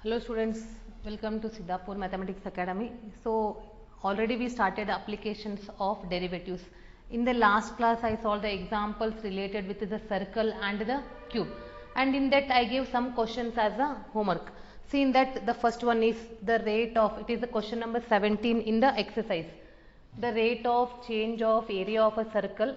Hello students, welcome to Siddhapur Mathematics Academy. So already we started applications of derivatives. In the last class I solved the examples related with the circle and the cube, and in that I gave some questions as a homework. See, in that the first one is the rate of, it is the question number 17 in the exercise. The rate of change of area of a circle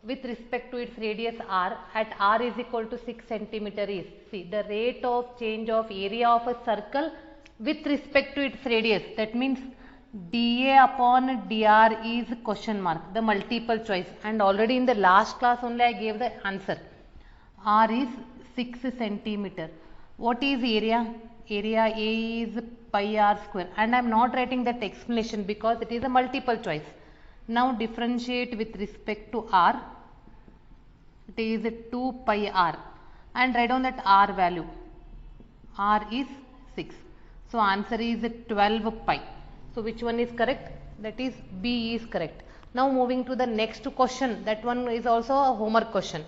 with respect to its radius r at r is equal to 6 centimeter is, see, the rate of change of area of a circle with respect to its radius, that means dA upon dr is question mark, the multiple choice, and already in the last class only I gave the answer. R is 6 centimeter. What is area? Area A is pi r square, and I am not writing that explanation because it is a multiple choice. Now differentiate with respect to r, it is 2 pi r, and write down that r value. R is 6. So answer is 12 pi. So which one is correct? That is B is correct. Now moving to the next question, that one is also a homework question.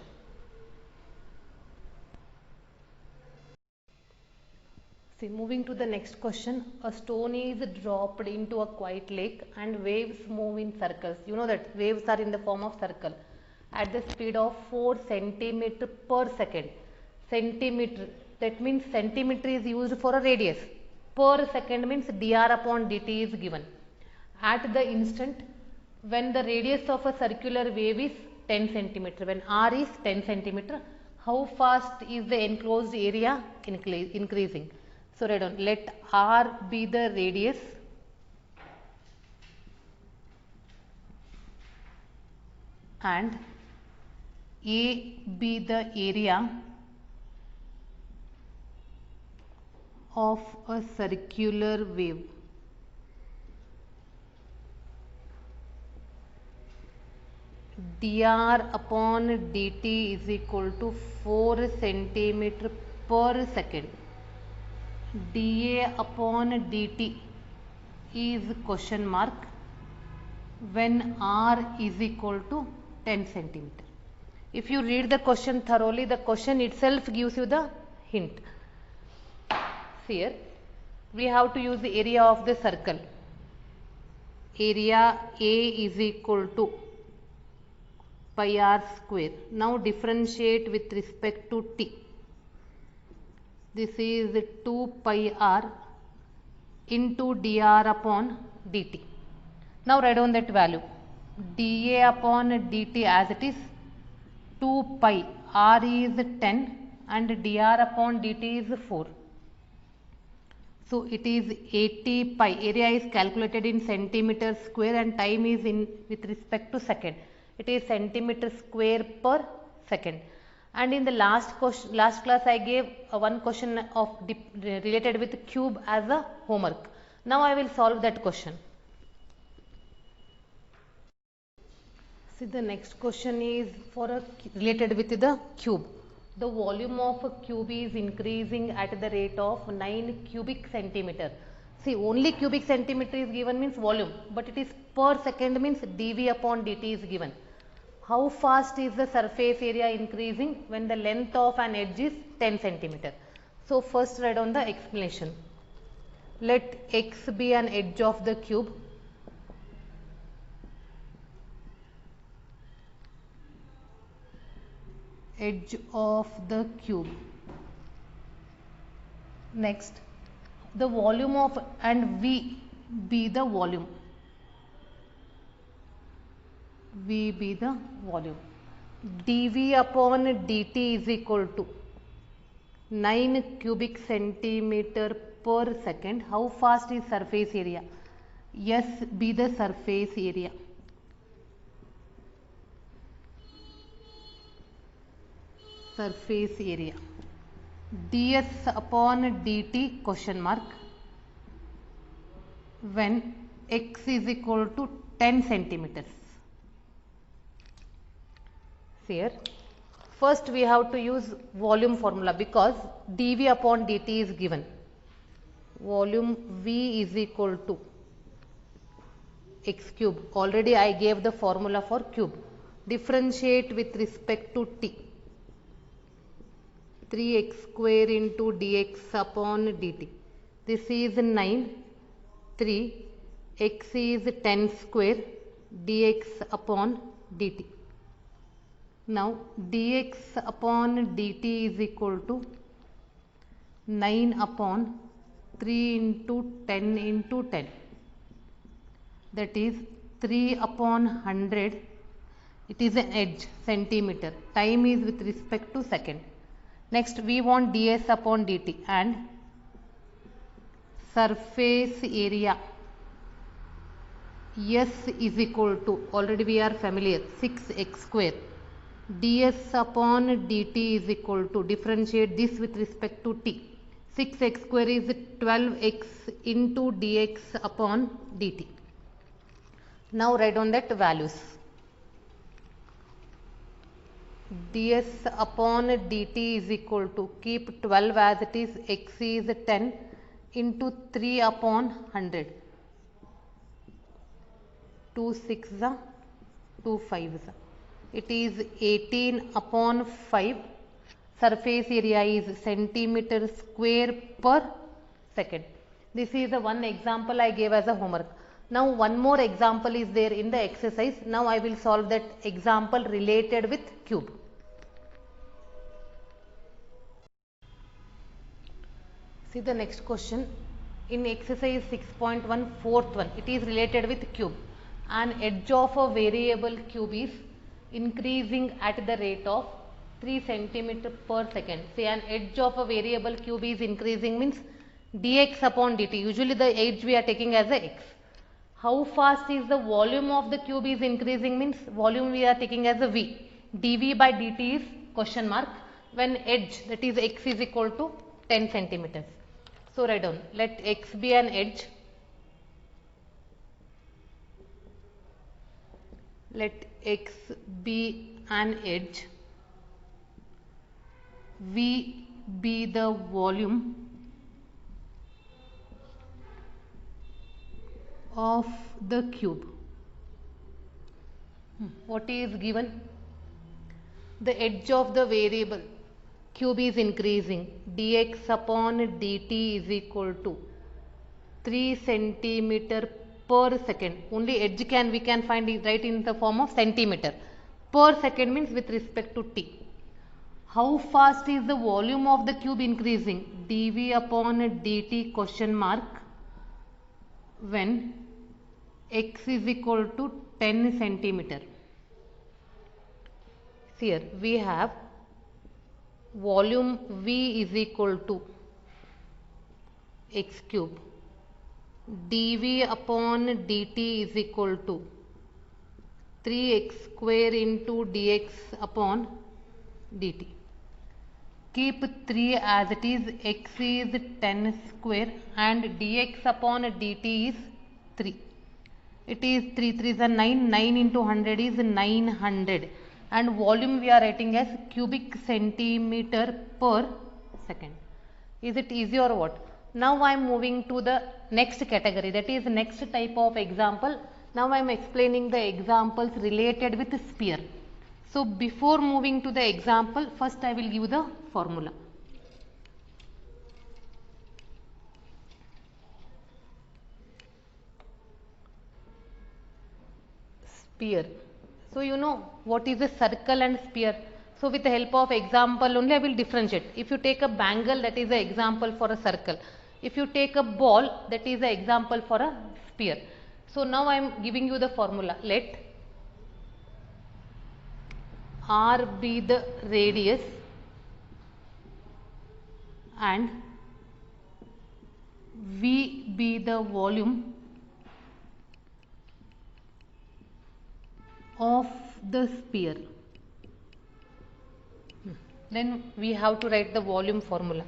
See, moving to the next question, a stone is dropped into a quiet lake and waves move in circles. You know that waves are in the form of circle at the speed of 4 centimeter per second. Centimeter, that means centimeter is used for a radius. Per second means dr upon dt is given. At the instant when the radius of a circular wave is 10 centimeter, when r is 10 centimeter, how fast is the enclosed area increasing? So write down, let r be the radius and A be the area of a circular wave. Dr upon dt is equal to 4 centimeter per second. dA upon dt is question mark when r is equal to 10 centimeter. If you read the question thoroughly, the question itself gives you the hint. Here we have to use the area of the circle. Area A is equal to pi r square. Now differentiate with respect to t. This is 2 pi r into dr upon dt. Now write down that value. dA upon dt as it is 2 pi, r is 10 and dr upon dt is 4. So it is 80 pi. Area is calculated in centimeter square and time is in with respect to second. It is centimeter square per second. And in the last class I gave one question of related with cube as a homework. Now I will solve that question. See, the next question is for a related with the cube. The volume of a cube is increasing at the rate of 9 cubic centimeter. See, only cubic centimeter is given means volume, but it is per second means dV upon dt is given. How fast is the surface area increasing when the length of an edge is 10 centimeter? So first write down the explanation. Let x be an edge of the cube. Edge of the cube. Next, the volume of, and V be the volume. V be the volume. dV upon dt is equal to 9 cubic centimeter per second. How fast is surface area? S be the surface area. Surface area. ds upon dt question mark when x is equal to 10 centimeters. Here first we have to use volume formula because dV upon dt is given. Volume V is equal to x cube. Already I gave the formula for cube. Differentiate with respect to t. 3x square into dx upon dt. This is 9, 3, x is 10 square dx upon dt. Now dx upon dt is equal to 9 upon 3 into 10 into 10, that is 3 upon 100. It is an edge, centimeter. Time is with respect to second. Next we want ds upon dt and surface area S is equal to, already we are familiar, 6x square. ds upon dt is equal to, differentiate this with respect to t. 6x square is 12x into dx upon dt. Now write down that values. ds upon dt is equal to, keep 12 as it is, x is 10 into 3 upon 100. 2 6 2 5. It is 18 upon 5. Surface area is centimeter square per second. This is the one example I gave as a homework. Now one more example is there in the exercise. Now I will solve that example related with cube. See the next question. In exercise 6.1 fourth one, it is related with cube. An edge of a variable cube is increasing at the rate of 3 centimeter per second. Say an edge of a variable cube is increasing means dx upon dt. Usually the edge we are taking as a x. How fast is the volume of the cube is increasing means volume we are taking as a v. dv by dt is question mark when edge, that is x, is equal to 10 centimeters. So write down, let x be an edge, let x be an edge, v be the volume of the cube. What is given? The edge of the variable cube is increasing, dx upon dt is equal to 3 centimeter per second. Only edge we can find it right in the form of centimeter. Per second means with respect to t. How fast is the volume of the cube increasing? dv upon dt question mark when x is equal to 10 centimeter. Here we have volume v is equal to x cube, dv upon dt is equal to 3x square into dx upon dt. Keep 3 as it is, x is 10 square and dx upon dt is 3. It is 3 3 is 9, 9 into 100 is 900 and volume we are writing as cubic centimeter per second. Is it easy or what? Now I am moving to the next category, that is next type of example. Now I am explaining the examples related with sphere. So before moving to the example, first I will give the formula. Sphere. So you know what is a circle and sphere. So with the help of example only I will differentiate. If you take a bangle, that is an example for a circle. If you take a ball, that is an example for a sphere. So now I am giving you the formula. Let r be the radius and v be the volume of the sphere. Then we have to write the volume formula.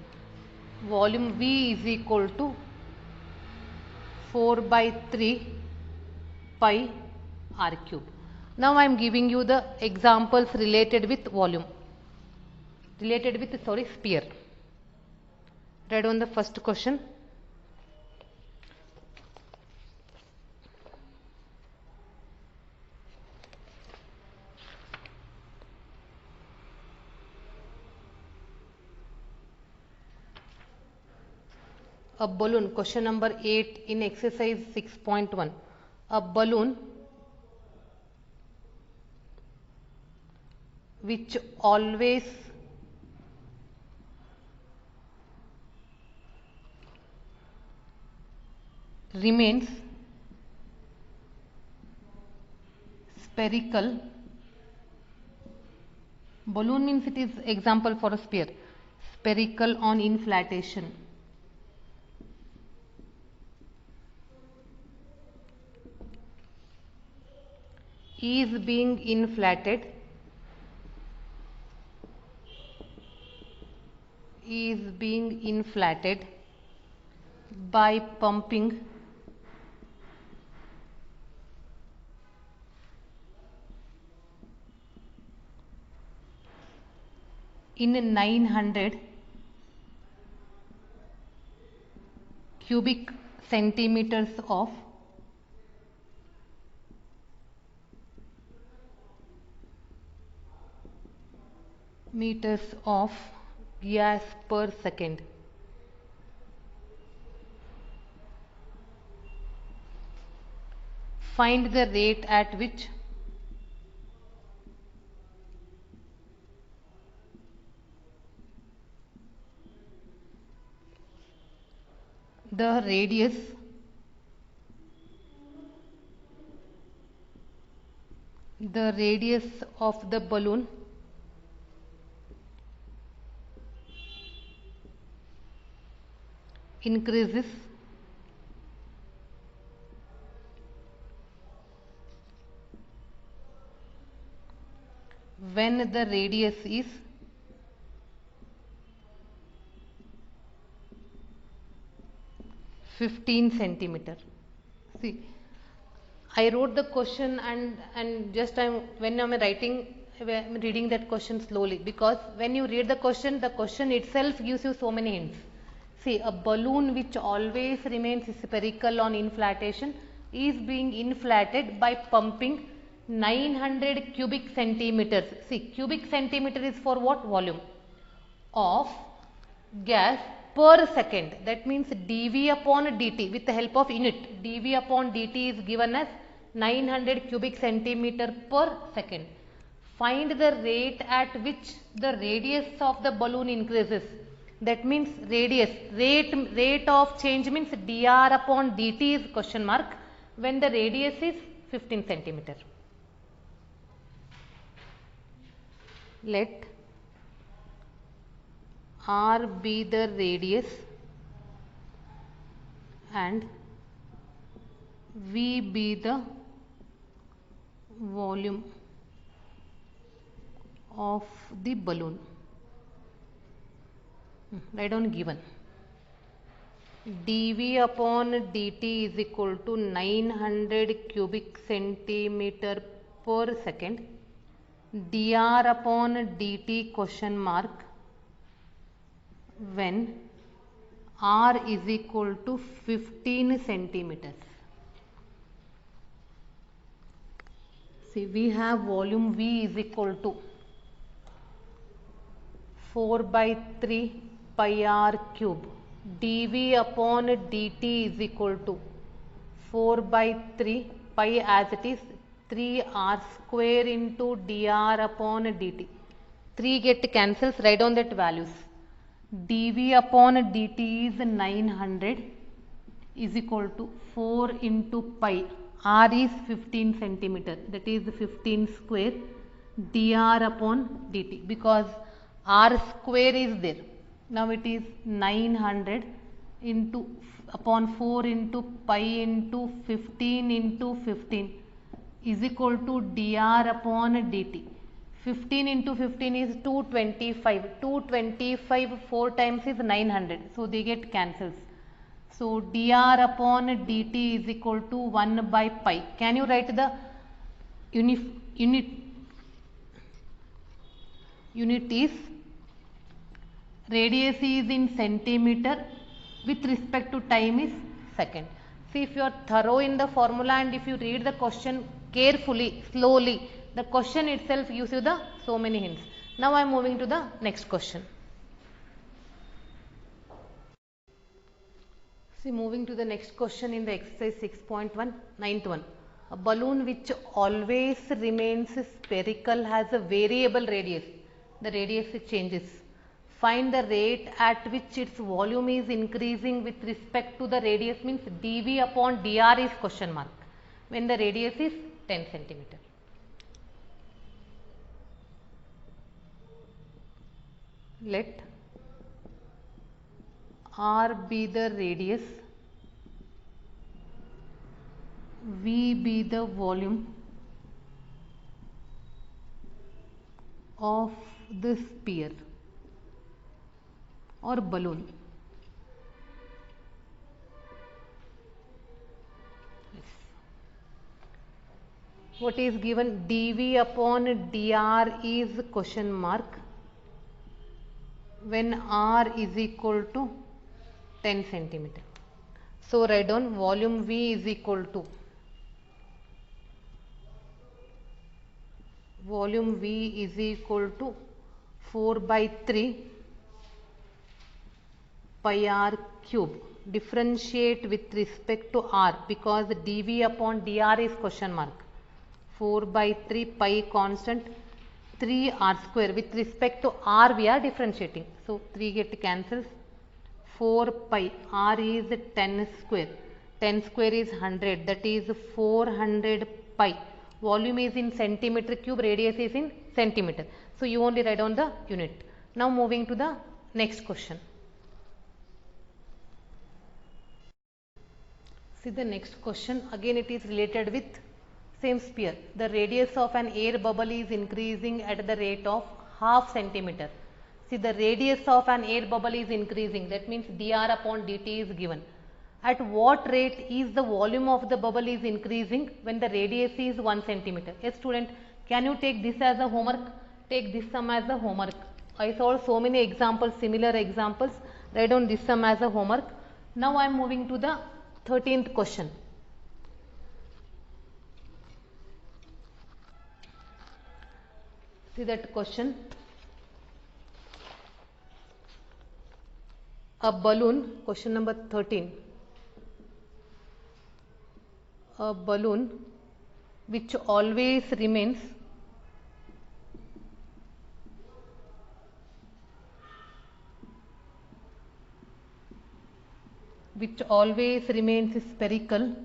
Volume v is equal to 4 by 3 pi r cube. Now I am giving you the examples related with volume, related with sphere. Write down the first question. a balloon, question number 8 in exercise 6.1, a balloon which always remains spherical. Balloon means it is example for a sphere. Spherical on inflatation. Is being inflated. Is being inflated by pumping in 900 cubic centimeters of gas per second. Find the rate at which the radius of the balloon increases when the radius is 15 centimeter. See, I wrote the question and just when I'm reading that question slowly, because when you read the question itself gives you so many hints. See, a balloon which always remains spherical on inflatation is being inflated by pumping 900 cubic centimeters. See, cubic centimeter is for what? Volume of gas per second. That means dV upon dt with the help of unit. dV upon dt is given as 900 cubic centimeter per second. Find the rate at which the radius of the balloon increases. That means rate of change means dr upon dt is question mark when the radius is 15 centimeter. Let r be the radius and v be the volume of the balloon. Write down given. dV upon dt is equal to 900 cubic centimeter per second. dr upon dt question mark when r is equal to 15 centimeters. See, we have volume V is equal to 4 by 3 pi r cube. dV upon dt is equal to 4 by 3 pi as it is 3 r square into dr upon dt. 3 get cancels, write down that values. dV upon dt is 900 is equal to 4 into pi. R is 15 centimeter, that is 15 square dr upon dt, because r square is there. Now it is 900 into upon 4 into pi into 15 into 15 is equal to dr upon dt. 15 into 15 is 225. 225 4 times is 900. So they get cancels. So dr upon dt is equal to 1 by pi. Can you write the unit is radius is in centimeter, with respect to time is second. See, if you are thorough in the formula and if you read the question carefully, slowly, the question itself gives you the so many hints. Now I am moving to the next question. See, moving to the next question in the exercise 6.1, ninth one. A balloon which always remains spherical has a variable radius. The radius changes. Find the rate at which its volume is increasing with respect to the radius, means dV upon dr is question mark when the radius is 10 centimeter. Let r be the radius, V be the volume of the sphere or balloon. What is given? dV upon dr is question mark when r is equal to 10 centimeter. So write down volume V is equal to volume V is equal to 4 by 3 pi r cube. Differentiate with respect to r because dV upon dr is question mark. 4 by 3 pi constant 3 r square. With respect to r we are differentiating. So 3 get cancels. 4 pi r is 10 square. 10 square is 100. That is 400 pi. Volume is in centimeter cube, radius is in centimeter. So you only write down the unit. Now moving to the next question. See the next question. Again it is related with same sphere. The radius of an air bubble is increasing at the rate of half centimeter. See, the radius of an air bubble is increasing. That means dr upon dt is given. At what rate is the volume of the bubble is increasing when the radius is 1 centimeter? Yes, student, can you take this as a homework? Take this sum as a homework. I saw so many examples, similar examples. Write down this sum as a homework. Now I am moving to the 13th question. See that question. A balloon, question number 13. A balloon which always remains spherical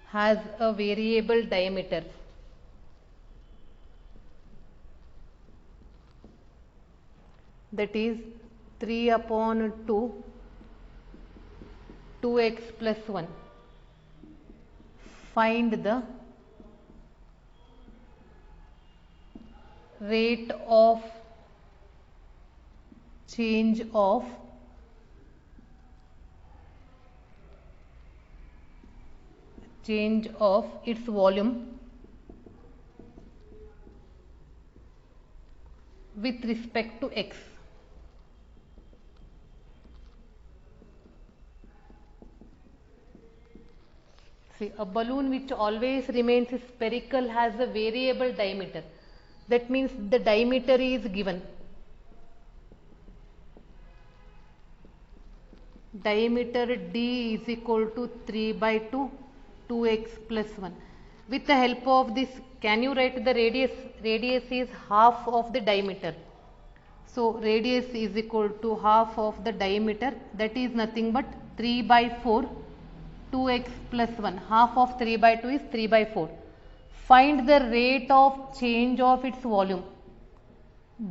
has a variable diameter. That is 3 upon 2, 2x plus 1. Find the rate of change of its volume with respect to x. See, a balloon which always remains spherical has a variable diameter. That means the diameter is given. Diameter d is equal to 3 by 2, 2x plus 1. With the help of this, can you write the radius? Radius is half of the diameter. So radius is equal to half of the diameter. That is nothing but 3 by 4, 2x plus 1. Half of 3 by 2 is 3 by 4. Find the rate of change of its volume.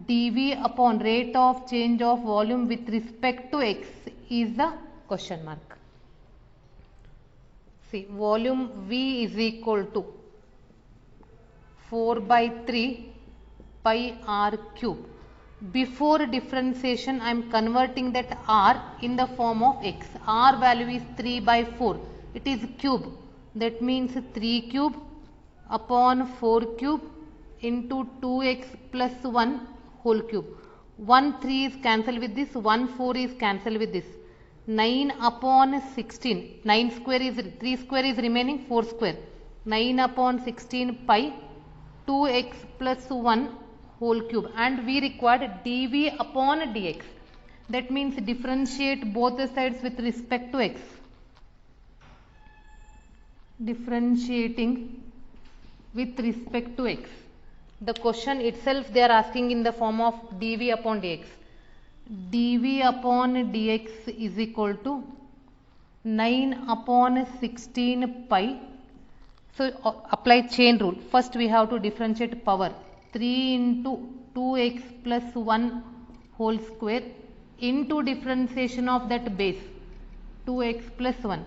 dV upon rate of change of volume with respect to x is the question mark. See, volume V is equal to 4 by 3 pi r cube. Before differentiation, I am converting that r in the form of x. R value is 3 by 4. It is cube. That means 3 cube upon 4 cube into 2x plus 1 whole cube. 1 3 is cancelled with this, 1 4 is cancelled with this. 9 upon 16, 9 square is 3 square is remaining 4 square. 9 upon 16 pi 2x plus 1 whole cube, and we required dv upon dx. That means differentiate both the sides with respect to x. Differentiating with respect to x. The question itself they are asking in the form of dv upon dx. dv upon dx is equal to 9 upon 16 pi. So apply chain rule. First we have to differentiate power. 3 into 2x plus 1 whole square into differentiation of that base 2x plus 1.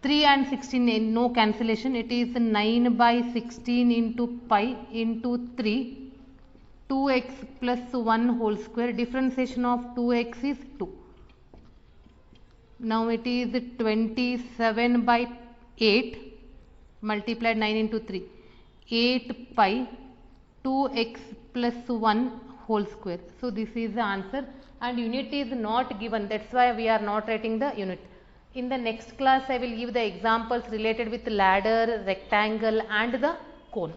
3 and 16 no cancellation, it is 9 by 16 into pi into 3, 2x plus 1 whole square, differentiation of 2x is 2. Now it is 27 by 8 multiplied 9 into 3, 8 pi 2x plus 1 whole square. So this is the answer, and unit is not given, that's why we are not writing the unit. In the next class I will give the examples related with ladder, rectangle and the cone.